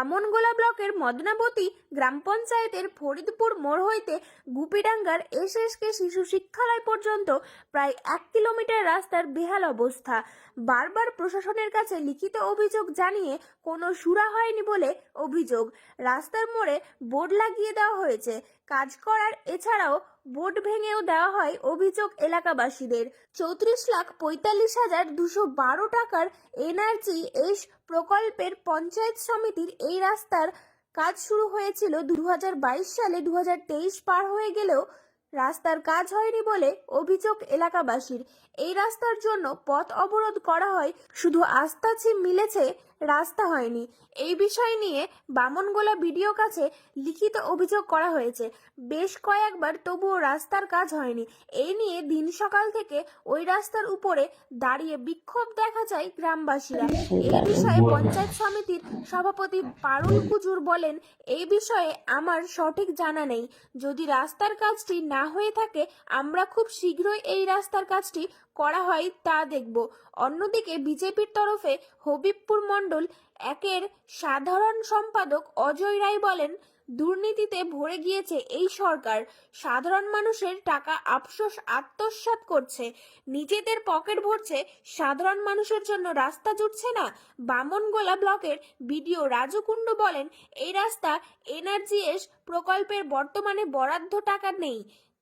বামনগোলা ব্লকের মদনাবতী গ্রাম পঞ্চায়েতের ফরিদপুর মোড় হইতে গুপিডাঙ্গার এসএসকে শিশু শিক্ষালয় পর্যন্ত প্রায় 1 কিলোমিটার রাস্তার বেহাল অবস্থা। বারবার প্রশাসনের কাছে লিখিত অভিযোগ জানিয়ে কোনো সুরা হয়নি বলে অভিযোগ। রাস্তার মোড়ে বোর্ড লাগিয়ে দেওয়া হয়েছে কাজ করার, এছাড়াও বোর্ড ভেঙেও দেওয়া হয় অভিযোগ এলাকাবাসীদের। 34,45,212 টাকার NRGS প্রকল্পের পঞ্চায়েত সমিতির এই রাস্তার কাজ শুরু হয়েছিল 2022 সালে। 2023 পার হয়ে গেলেও রাস্তার কাজ হয়নি বলে অভিযোগ এলাকাবাসীর। এই রাস্তার জন্য পথ অবরোধ করা হয়, শুধু আস্তাছি মিলেছে, রাস্তা হয়নি। এই বিষয় নিয়ে বামনগোলা বিডিও কাছে লিখিত অভিযোগ করা হয়েছে বেশ কয়েকবার, তবুও রাস্তার কাজ হয়নি। এই নিয়ে দিন সকাল থেকে ওই রাস্তার উপরে দাঁড়িয়ে বিক্ষোভ দেখা যায় গ্রামবাসীরা। এই বিষয়ে পঞ্চায়েত সমিতির সভাপতি পারুল কুজুর বলেন, এই বিষয়ে আমার সঠিক জানা নেই। যদি রাস্তার কাজটি না হয়ে থাকে, আমরা খুব শীঘ্রই এই রাস্তার কাজটি করা হয় তা দেখব। অন্যদিকে বিজেপির তরফে হবিবপুর মণ্ডল 1-এর সাধারণ সম্পাদক অজয় রায় বলেন, দুর্নীতিতে ভরে গিয়েছে এই সরকার। সাধারণ মানুষের টাকা আফসোস আত্মসাৎ করছে, নিজেদের পকেট ভরছে, সাধারণ মানুষের জন্য রাস্তা জুটছে না। বামনগোলা ব্লকের বিডিও রাজু কুণ্ডু বলেন, এই রাস্তা NRGS প্রকল্পের বর্তমানে বরাদ্দ টাকা নেই।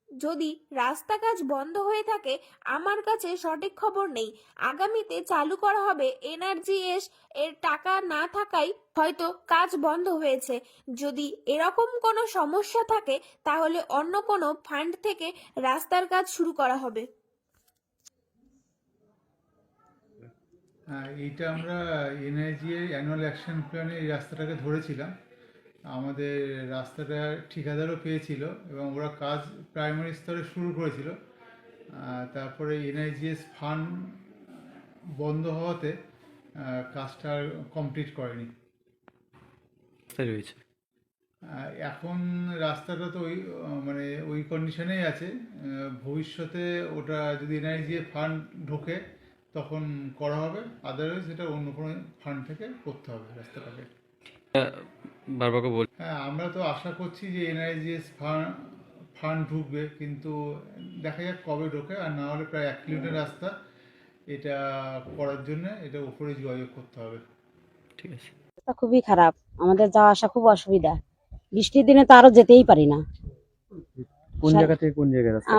যদি রাস্তা কাজ বন্ধ হয়ে থাকে, আমার কাছে সঠিক খবর নেই। আগামীতে চালু করা হবে। NRGS এর টাকা না থাকায় হয়তো কাজ বন্ধ হয়েছে। যদি এরকম কোনো সমস্যা থাকে, তাহলে অন্য কোনো ফান্ড থেকে রাস্তার কাজ শুরু করা হবে। এইটা আমরা NRGS অ্যানুয়াল অ্যাকশন প্ল্যানে এই রাস্তাটাকে ধরেছিলাম। আমাদের রাস্তাটা ঠিকাদারও পেয়েছিল এবং ওরা কাজ প্রাইমারি স্তরে শুরু করেছিল। তারপরে NRGS ফান্ড বন্ধ হওয়াতে কাজটা কমপ্লিট করেনি। এখন রাস্তাটা তো ওই কন্ডিশনেই আছে। ভবিষ্যতে ওটা যদি NRGS ফান্ড ঢোকে তখন করা হবে, আদারওয়াইজ এটা অন্য কোনো ফান্ড থেকে করতে হবে রাস্তাটাকে। বারবারকে বল। হ্যাঁ, আমরা তো আশা করছি যে NRGS ফান্ড ঢুকবে, কিন্তু দেখা যাক কবে ঢোকে। আর না হলে প্রায় 1 কিলোমিটার রাস্তা এটা করার জন্য এটা উপরে যোগাযোগ করতে হবে। ঠিক আছে। খুবই খারাপ, আমাদের যাওয়া আসা খুব অসুবিধা। বৃষ্টির দিনে তো আরো যেতেই পারি না। কোন জায়গা থেকে কোন জায়গায় রাস্তা?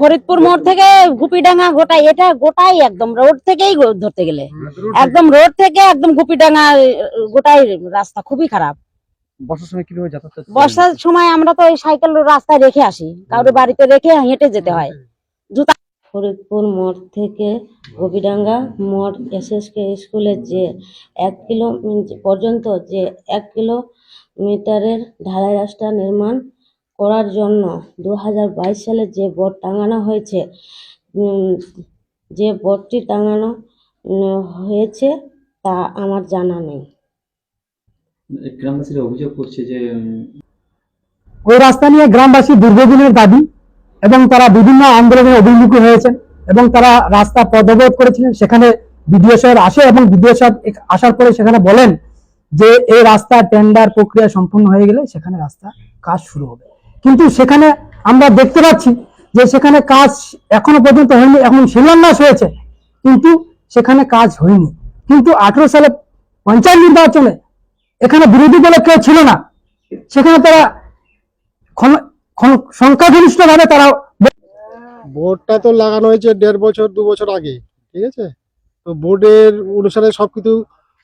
ফরিদপুর মোড় থেকে গুপিডাঙ্গা গোটাই, এটা গোটাই একদম রোড থেকেই ধরতে গেলে একদম রোড থেকে একদম গুপিডাঙ্গা গোটাই রাস্তা খুবই খারাপ। বর্ষার সময় কিভাবে যাতায়াত? বর্ষার সময় আমরা তো এই সাইকেল রাস্তায় রেখে আসি, কারোর বাড়িতে রেখে হেঁটে যেতে হয়। ফরিদপুর মোড় থেকে গোপিডাঙ্গা মোড় SSK স্কুলের যে 1 কিলো পর্যন্ত যে 1 কিলোমিটারের ঢালাই রাস্তা নির্মাণ করার জন্য 2022 সালে যে বোর্ড টাঙানো হয়েছে, যে বোর্ডটি টাঙানো হয়েছে তা আমার জানা নেই। গ্রামবাসীরা অভিযোগ করছে যে ওই রাস্তা নিয়ে গ্রামবাসী দীর্ঘদিনের দাবি এবং তারা বিভিন্ন আন্দোলনে অভিমুখী হয়েছেন এবং তারা রাস্তা পদবরোধ করেছিলেন। সেখানে বিডিও সাহেব আসে এবং বিডিও সাহেব আসার পরে সেখানে বলেন যে এই রাস্তা টেন্ডার প্রক্রিয়া সম্পূর্ণ হয়ে গেলে সেখানে রাস্তা কাজ শুরু হবে। কিন্তু সেখানে আমরা দেখতে পাচ্ছি যে সেখানে কাজ এখনো পর্যন্ত হয়নি। এখন শিলান্যাস হয়েছে কিন্তু সেখানে কাজ হয়নি। কিন্তু 18 সালে পঞ্চায়েত নির্বাচনে এখানে বিরোধী দলে কেউ ছিল না, সেখানে তারা সংখ্যাগরিষ্ঠ ভাবে তারা বোর্ডটা তো লাগানো হয়েছে 1.5 বছর 2 বছর আগে, ঠিক আছে। তো বোর্ডের অনুসারে সবকিছু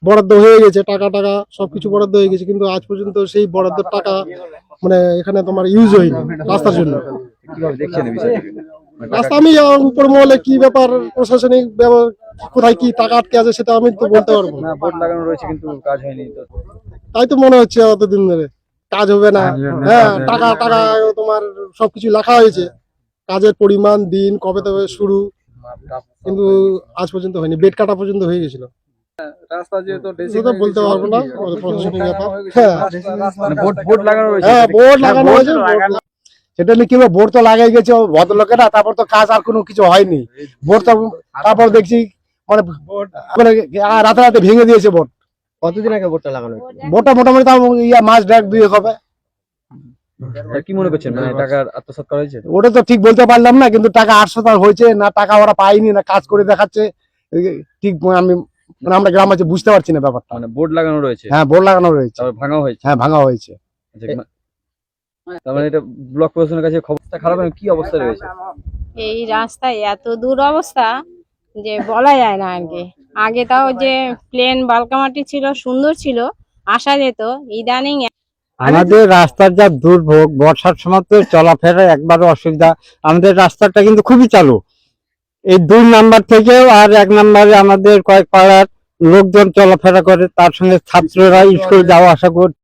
বরাদ্দ হয়ে গেছে, টাকা সবকিছু বরাদ্দ হয়ে গেছে, কিন্তু আজ পর্যন্ত সেই বরাদ্দের টাকা এখানে তোমার ইউজ হয়নি রাস্তার জন্য। রাস্তা আমি উপর মহলে কি ব্যাপার, প্রশাসনিক ব্যাপার, কোথায় কি টাকা আটকে আছে সেটা আমি তো বলতে পারবো না। বোর্ড লাগানো রয়েছে কিন্তু কাজ হয়নি, তাই তো মনে হচ্ছে অতদিন ধরে কাজ হবে না। হ্যাঁ, টাকা তোমার সবকিছু লেখা হয়েছে, কাজের পরিমাণ, দিন, কবে তবে শুরু, কিন্তু আজ পর্যন্ত হয়নি। বেড কাটা পর্যন্ত হয়ে গেছিল। রাস্তা যেহেতু বলতে পারবো না, প্রশাসনিক ব্যাপার। বোর্ড লাগানো রয়েছে। হ্যাঁ, বোর্ড লাগানো হয়েছে, সেটা নিয়ে কি বোর্ড তো লাগাই গেছে ভদ্রলোকেরা, তারপর তো কাজ আর কোনো কিছু হয়নি। বোর্ড তো তারপর দেখছি রাতে ভেঙে দিয়েছে বোর্ড, কতদিন আগে বোর্ডটা লাগানো হয়েছে? বোর্ডটা মোটামুটি তাও মাস দেড় দুই হবে। আর কি মনে করছেন, মানে টাকা আত্মসাৎ করা হয়েছে? ওটা তো ঠিক বলতে পারলাম না, কিন্তু টাকা 800 হয়েছে না, টাকা ওরা পায়নি না কাজ করে দেখাচ্ছে, ঠিক আমরা গ্রামবাসী বুঝতে পারছি না ব্যাপারটা। মানে বোর্ড লাগানো রয়েছে, হ্যাঁ বোর্ড লাগানো রয়েছে, তারপর ভাঙা হয়েছে। হ্যাঁ ভাঙা হয়েছে। আচ্ছা, তার মানে এটা ব্লক প্রশাসনের কাছে খবরটা খারাপ, কি অবস্থা রয়েছে? এই রাস্তায় এত দূর অবস্থা যে বলা যায় না আর কি। আগে তাও যে প্লেন বালকামাটি ছিল, সুন্দর ছিল, আসা যেত। ইদানিং আমাদের রাস্তার যা দুর্ভোগ, বর্ষার সময় তো চলাফেরা একবারে অসুবিধা। আমাদের রাস্তাটা কিন্তু খুবই চালু, এই 2 নাম্বার থেকেও, আর 1 নাম্বারে আমাদের কয়েক পাড়ার লোকজন চলাফেরা করে, তার সঙ্গে ছাত্ররা স্কুল যাওয়া আসা করে।